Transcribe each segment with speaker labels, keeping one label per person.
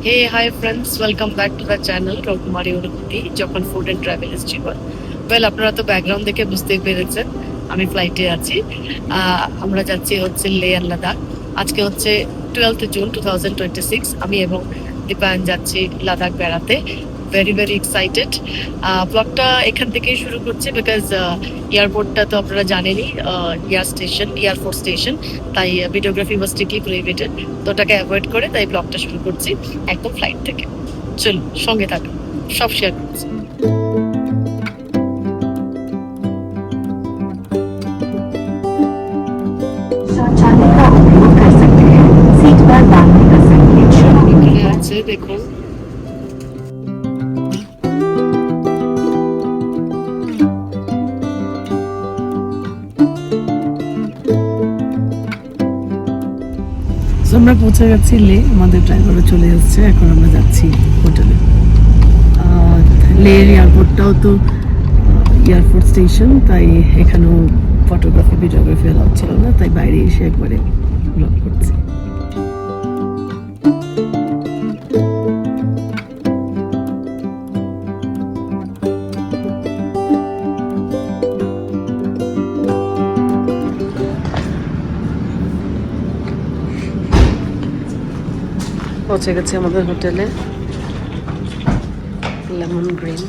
Speaker 1: Hey hi friends, welcome back to the channel রকুমারী অনুভূতি যখন ফুড অ্যান্ড ট্রাভেল ইজ জীবন। ওয়েল, আপনারা তো ব্যাকগ্রাউন্ড দেখে বুঝতেই পেরেছেন আমি ফ্লাইটে আছি। আমরা যাচ্ছি হচ্ছে লে আর লাদাখ। আজকে হচ্ছে 12 জুন 2026। আমি এবং দীপায়ন যাচ্ছি লাদাখ বেড়াতে। Very very excited. ব্লগটা এখান থেকেই শুরু করছি বিকজ এয়ারপোর্টটা তো আপনারা জানেনই, এয়ারফোর্স স্টেশন। তাই ভিডিওগ্রাফি ওয়াজ স্ট্রিক্টলি প্রহিবিটেড। তো ওটাকে অ্যাভয়েড করে তাই ব্লগটা শুরু করছি একদম ফ্লাইট থেকে। চলুন সঙ্গে থাকুন, সব শেয়ার করছি।
Speaker 2: शौचालय का उपयोग कर सकते हैं। सीट पर बांधने का संकेत शुरू होने पर
Speaker 1: আছে দেখুন।
Speaker 3: আমরা পৌঁছে গেছি লে। আমাদের ড্রাইভারও চলে এসেছে। এখন আমরা যাচ্ছি হোটেলে। লের এয়ারপোর্টটাও তো এয়ারপোর্ট স্টেশন, তাই এখানেও ফটোগ্রাফি ভিডিওগ্রাফি অ্যালাউ ছিল না, তাই বাইরে এসে একবারে ব্লগ করছি। পৌঁছে গেছি আমাদের হোটেলে, লেমন গ্রিন।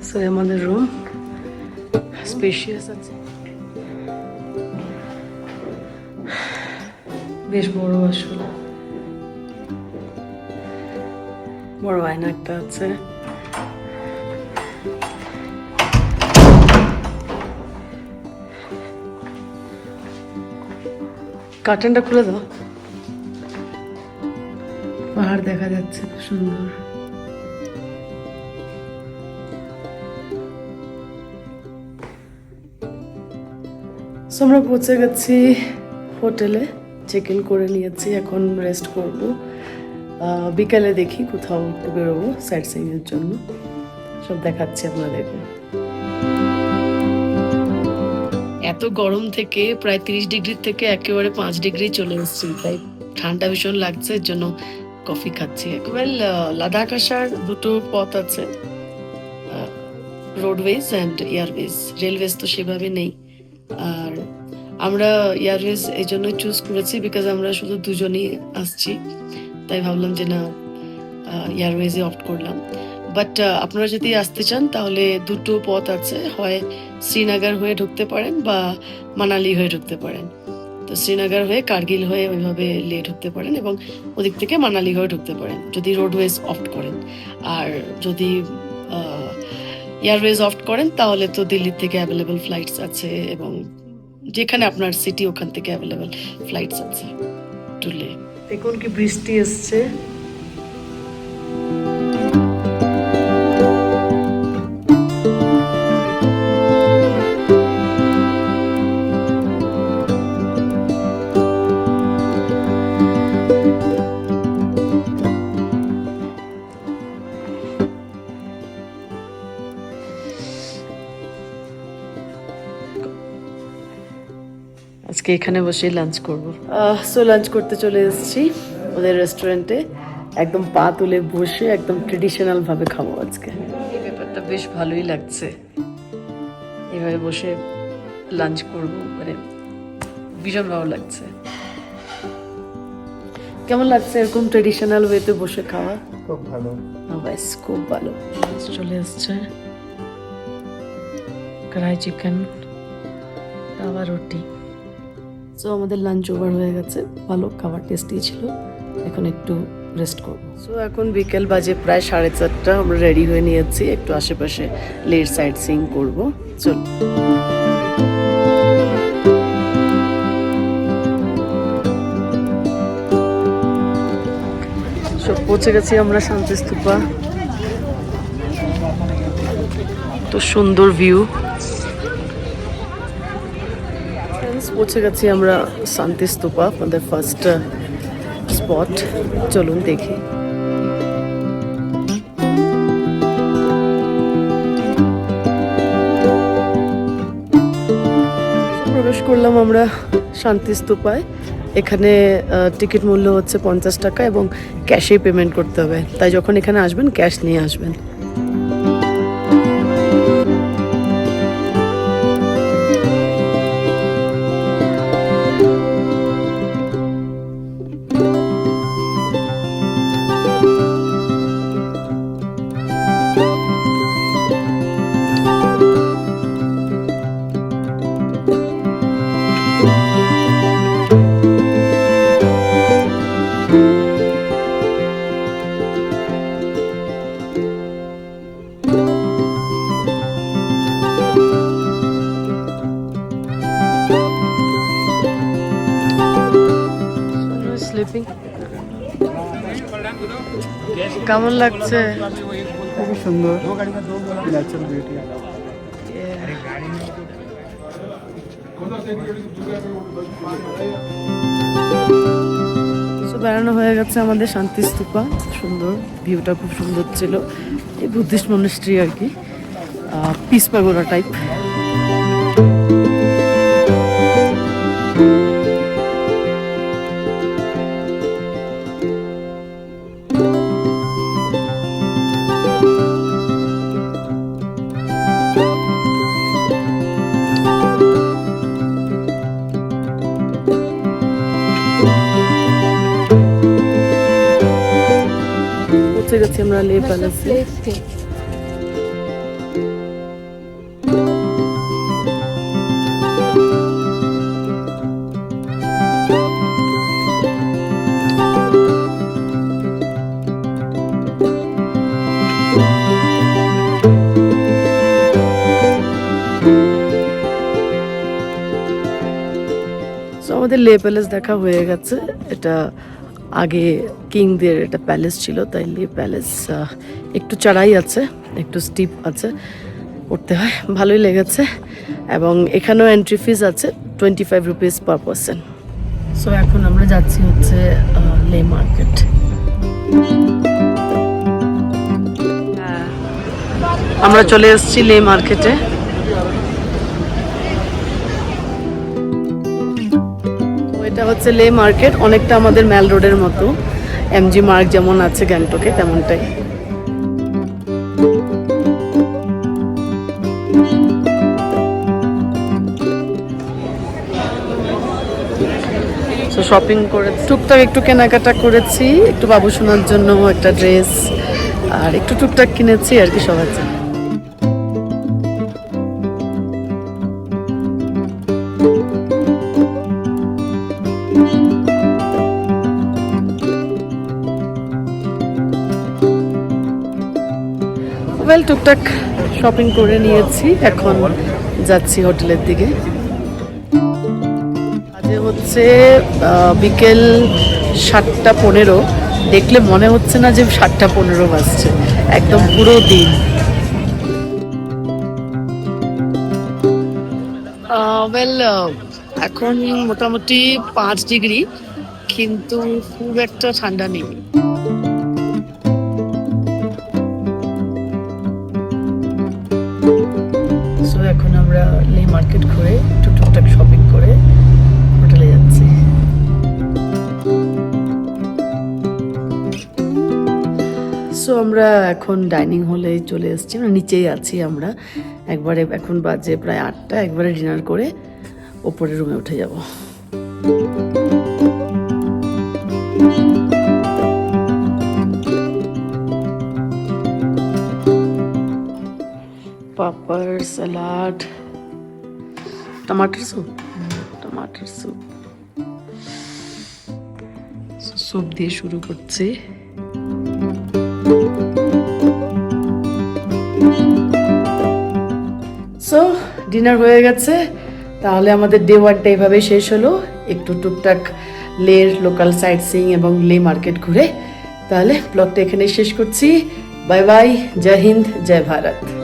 Speaker 3: সো আমাদের রুম স্পেশিয়াস আছে, বেশ বড়। আসলে বড় আয়না একটা আছে। কার্টেনটা খুলে দাও, পাহাড় দেখা যাচ্ছে খুব সুন্দর। আমরা পৌঁছে গেছি হোটেলে, চেক ইন করে নিয়েছি। এখন রেস্ট করব। বিকালে দেখি কোথাও একটু বেরোবো সাইট সিইং এর জন্য। সব দেখাচ্ছি আপনাদেরকে।
Speaker 1: এত গরম থেকে প্রায় 30 ডিগ্রি থেকে একেবারে 5 ডিগ্রি চলে এসেছি, তাই ঠান্ডা ভীষণ লাগছে, এর জন্য কফি খাচ্ছি। ওয়েল, লাদাখ আসার দুটো পথ আছে, রোডওয়েজ অ্যান্ড এয়ারওয়েজ। রেলওয়েজ তো সেভাবে নেই। আর আমরা এয়ারওয়েজ এই জন্য চুজ করেছি বিকজ আমরা শুধু দুজনই আসছি, তাই ভাবলাম যে না, এয়ারওয়েজে অপ্ট করলাম। বাট আপনারা যদি আসতে চান তাহলে দুটো পথ আছে, হয় শ্রীনগর হয়ে ঢুকতে পারেন বা মানালি হয়ে ঢুকতে পারেন। তো শ্রীনগর হয়ে কার্গিল হয়ে ওইভাবে লে ঢুকতে পারেন এবং ওদিক থেকে মানালি হয়ে ঢুকতে পারেন যদি রোডওয়েজ অপ্ট করেন। আর যদি এয়ারওয়েজ অপ্ট করেন তাহলে তো দিল্লির থেকে অ্যাভেলেবল ফ্লাইটস আছে এবং যেখানে আপনার সিটি ওখান থেকে অ্যাভেলেবল ফ্লাইটস আছে টু লে।
Speaker 3: দেখুন কি বৃষ্টি এসছে। আজকে এখানে বসে লাঞ্চ করব। সো লাঞ্চ করতে চলে এসেছি ওদের রেস্টুরেন্টে। একদম পা তুলে বসে একদম ট্রেডিশনাল ভাবে খাবো আজকে। এই ব্যাপারটা বেশ ভালোই লাগছে, এভাবে বসে লাঞ্চ করব, মানে ভীষণ ভালো লাগছে। কেমন লাগছে এরকম ট্রেডিশনাল ওয়েতে বসে খাওয়া?
Speaker 4: খুব ভালো।
Speaker 3: ব্যাস, খুব ভালো। চলে এসছে কড়াই চিকেন, তাওয়া রুটি। সো আমাদের লাঞ্চ ওভার হয়ে গেছে, ভালো খাবার, টেস্টি ছিল। এখন একটু রেস্ট করব। সো এখন বিকেল বাজে প্রায় 4:30। আমরা রেডি হয়ে নিয়েছি, একটু আশেপাশে লের সাইট সিইং করবো। চল। সব পৌঁছে গেছি আমরা শান্তি স্তূপা। তো সুন্দর ভিউ। পৌঁছে গেছি আমরা শান্তি স্তূপা, আমাদের ফার্স্ট স্পট। চলুন দেখি। প্রবেশ করলাম আমরা শান্তি স্তূপায়। এখানে টিকিট মূল্য হচ্ছে 50 টাকা এবং ক্যাশেই পেমেন্ট করতে হবে, তাই যখন এখানে আসবেন ক্যাশ নিয়ে আসবেন। স্লিপিং কেমন লাগছে?
Speaker 4: খুবই সুন্দর, ন্যাচারাল বিউটি।
Speaker 3: বেড়ানো হয়ে গেছে আমাদের শান্তি স্তূপা। সুন্দর ভিউটা, খুব সুন্দর ছিল। এই বুদ্ধিস্ট মনেস্ট্রি আর কি, পিস পাগোরা টাইপ। পৌঁছে গেছি আমরা লে প্যালেসে। আমাদের লে প্যালেস দেখা হয়ে গেছে। এটা আগে কিংদের এটা প্যালেস ছিল, তাই লে প্যালেস একটু চড়াই আছে, একটু স্টিপ আছে, উঠতে হয়। ভালোই লেগেছে এবং এখানেও এন্ট্রি ফিস আছে 25 রুপিস পার পারসন। সো এখন আমরা যাচ্ছি হচ্ছে লে মার্কেট। আমরা চলে এসেছি লে মার্কেটে। এটা হচ্ছে লে মার্কেট, অনেকটা আমাদের ম্যাল রোডের মতো। এমজি মার্ক যেমন আছে গ্যাংটকে, তেমনটাই। শপিং করে টুকটাক একটু কেনাকাটা করেছি, একটু বাবু শোনার জন্য একটা ড্রেস আর একটু টুকটাক কিনেছি আর কি সবার জন্য। টুকটাক শপিং করে নিয়েছি, এখন যাচ্ছি হোটেলের দিকে। আজকে হচ্ছে বিকেল 7:15। দেখলে মনে হচ্ছে না যে 7:15 বাজছে, একদম পুরো দিন। এখন মোটামুটি 5 ডিগ্রি, কিন্তু খুব একটা ঠান্ডা নেই। এখন আমরা লে মার্কেট ঘুরে একটু টুকটাক শপিং করে হোটেলে যাচ্ছি। সো আমরা এখন ডাইনিং হলে চলে এসেছি, আমরা নিচেই আছি। আমরা একবারে এখন বাজে প্রায় 8টা, একবারে ডিনার করে ওপরের রুমে উঠে যাব। পাপড়, স্যালাড, টমাটার স্যুপ, স্যুপ দিয়ে শুরু করছি। সো ডিনার হয়ে গেছে, তাহলে আমাদের ডে 1টা এভাবে শেষ হলো। একটু টুকটাক লের লোকাল সাইট সিইং এবং লে মার্কেট ঘুরে তাহলে ব্লগটা এখানেই শেষ করছি। বাই বাই, জয় হিন্দ, জয় ভারত।